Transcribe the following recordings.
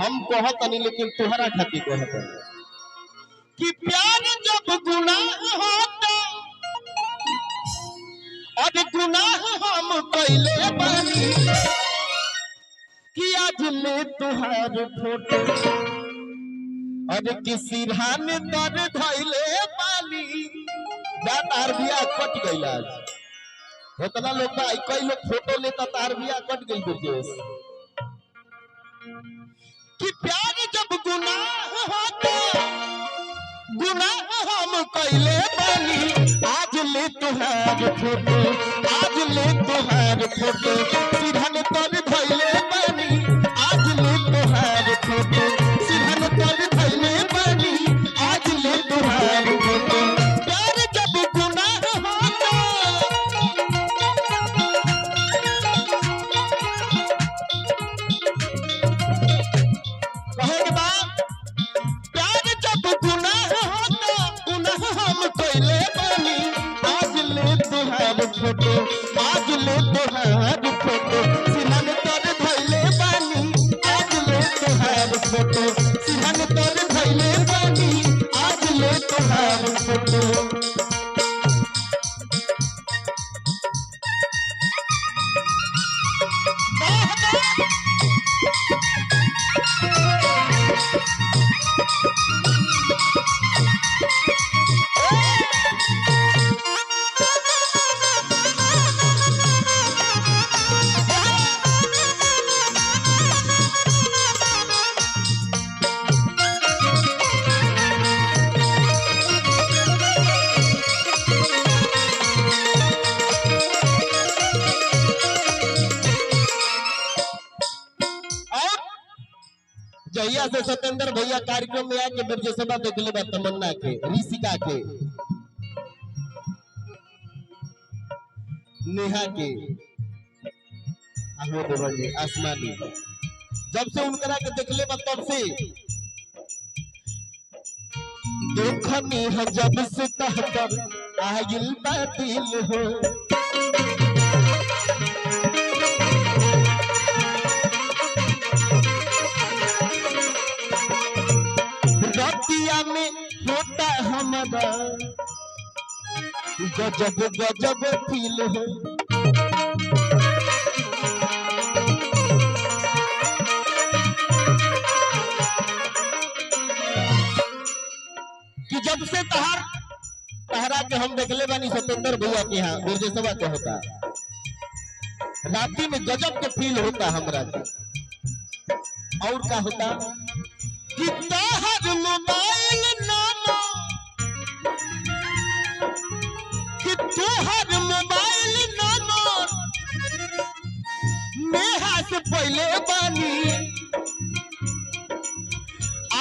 हम कहत नहीं लेकिन तुहरा खातिर कहत कि प्यार जब गुनाह होता और गुनाह हम कैले बानी कि आज ले तुहार फोटो और किसी रान तर धैले बानी जा तार बिया कट गइल आज इतना लोग कई लोग फोटो लेता तार बिया कट गइल ब्रजेश कि प्यार जब गुनाह होता गुनाह हम कैले बानी आज ले तुहार फोटो आज ले तुहार फोटो सिरहन तर धैले बानी आज ले तुहार फोटो सिरहन तर धैले बानी आज ले तुहार फोटो प्यार जब गुनाह होता कहे बात प्यार जब गुनाह होता गुनाह हम कैले बानी आज ले तुहार फोटो आज ले तुहार फोटो सिरहन तर धैले बानी आज ले तुहार फोटो सिरहन तर धैले बानी आज ले तुहार फोटो जहिया से सत्येंद्र भैया कार्यक्रम में आके ब्रजेशवा देखले बा तमन्ना के ऋषिका के नेहा के आहो देवजी आसमानी जब से उनकरा के देखले बा तब से देखनी है जब से कहकर आगिल बातिल हो रतिया में होता हमारा गजब गजब फील हो कि जब से तहरा के हम देखले बानी सत्येंद्र भैया के यहाँ ब्रजेशवा के होता राती में गजब के फील होता हमरा के और का होता कि तोहर मोबाइल नामा कि तोहर मोबाइल नामा नेहा से पहले बानी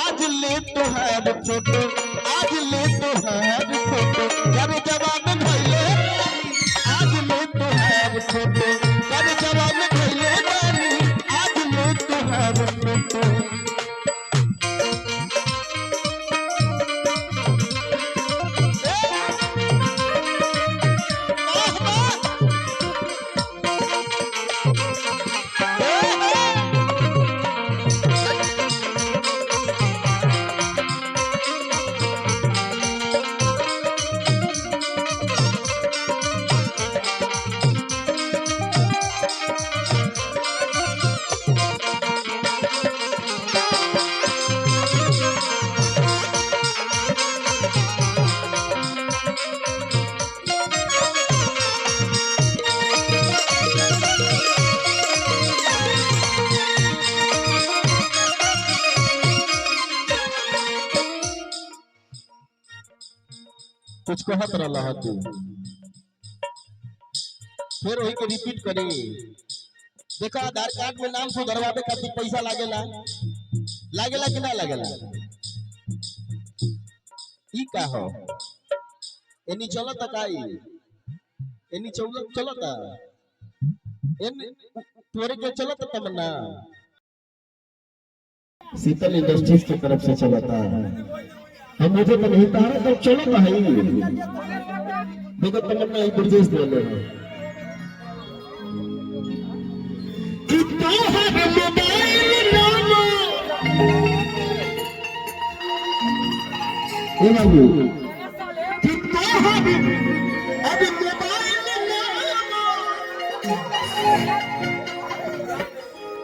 आज ले तोहर फोटो आज ले तोहर फोटो कर जवाब भइले आज ले तोहर फोटो कर जवाब भइले बानी आज ले तोहर फोटो कुछ कहत रहा तू फिर वही के रिपीट करी देखो आधार कार्ड में नाम सुधरवावे खातिर पैसा लागेला लागेला कि ना लागेला ई का हो एनी चलता काई एनी चलता एन तोरे के चलता तमन्ना शीतल इंडस्ट्रीज की तरफ से चलता है हम मुझे तो नहीं तारा तो चलो भाई देखो तमन्ना ही ब्रजेश दे ले कि तोहर मोबाइल नामा हे बाबू कि तोहर अब मोबाइल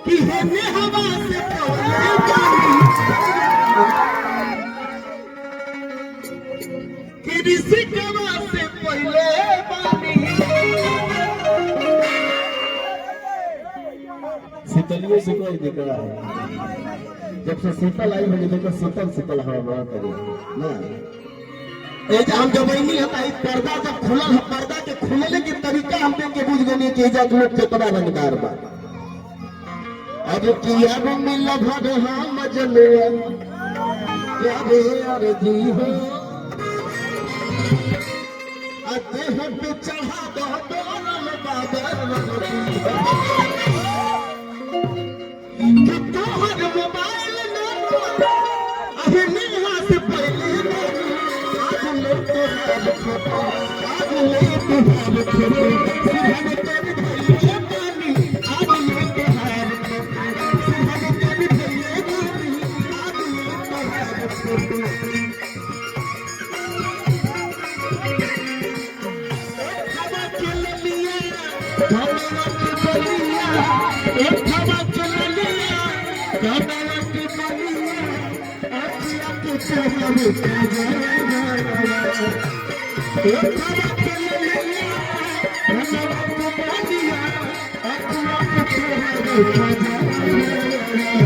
कि हमें हवा से कि ऋषि कवा से पहले शीतलियों से कोई दिक्कत है जब से शीतल आई मुझे देखो शीतल शीतल हवा बड़ा करे ना ए हम जब नहीं होता इस पर्दा जब खुलल है पर्दा के खुलने के तरीका हम देख के बुझ गए कि इजा लोग कितना रंगदार बा अब किया वो मिल भर हम जले क्या रे अर्जी हो अते हम पे चढ़ा दो डोरल बाबर कि तोहर मोबाइल नंबर अभी निहा से पहले आज ले तोहर फोटो आज ले तोहर फोटो सिरहन तेरे भैया पानी आज ले तोहर फोटो सिरहन तेरे भैया पानी आज ले तोहर फोटो हवा चल लिया हवा चल लिया एक हवा चल लिया हवा की बलिया अखियां के चोर का जाएगा एक हवा चल लिया हवा की बलिया अखियां के चोर का जाएगा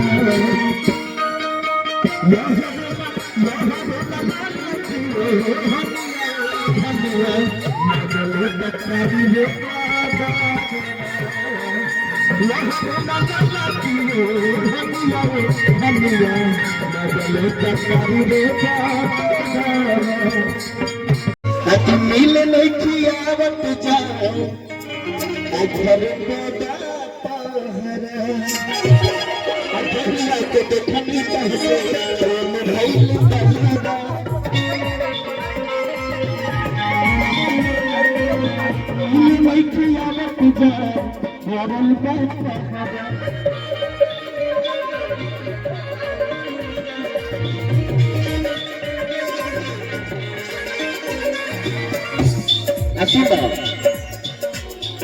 मिल नहीं खियावत जाओ घर के देखनी कैसे प्रेम भइल बहिदा मिल नहीं खियावत जाओ घर असीबा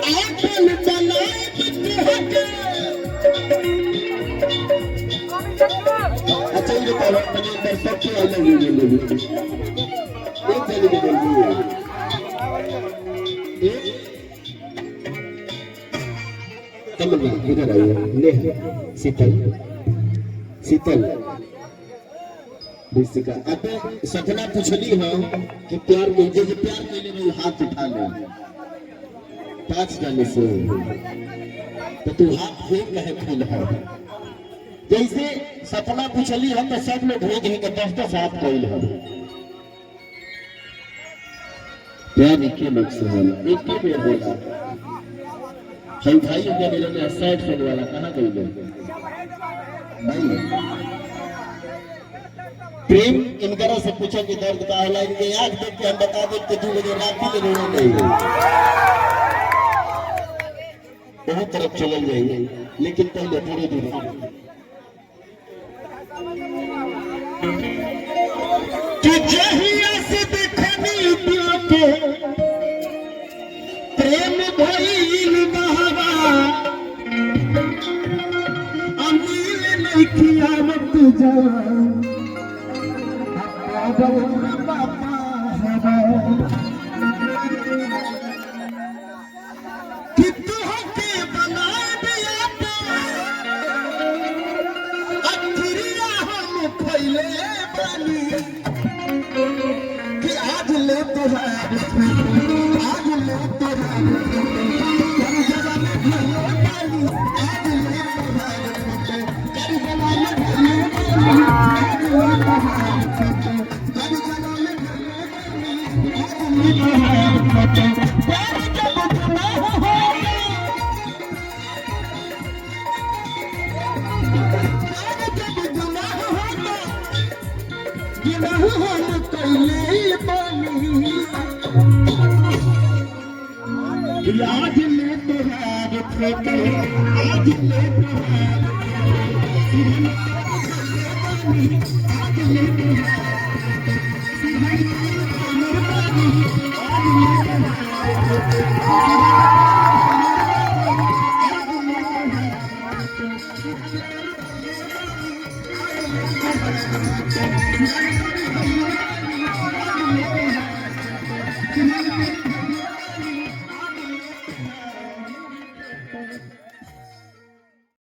आंखों बनाए अच्छा ये तो मैंने सबसे अलग ही ले ली एक चली गई तमन्ना इधर आइए ले शीतल शीतल ऋषिका अब सपना पूछली हो कि प्यार मुझे जो प्यार के लिए हाथ उठा ले 5 जाने से तो तू हाथ फेंक रहे फूल है जैसे सपना पूछली हम तो सब लोग हो गए कि 10 हाथ कोई है प्यार एक लोग से होला एक के बेर होला हम भाई हो गया मेरे में 60 फुट वाला कहां गई नहीं प्रेम इनकरा से पूछा कि दर्द का होला इनके आंख देख के हम बता दे कि 2 बजे रात में रोना नहीं है बहुत तरफ चल जाएंगे लेकिन पहले थोड़ी दूर कि जहिया से देखनी के प्रेम भइल बहवा अमील नहीं खियावत जा आज ले तोहार आज ले आज ले तोहार फोटो आज ले तोहार आज ले